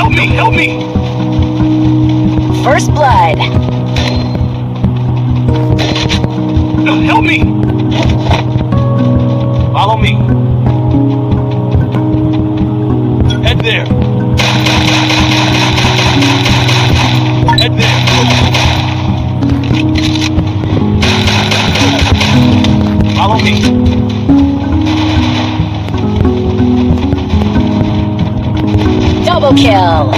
Help me! Help me! First blood. Help me! Follow me. Head there. Head there. Follow me. Double kill.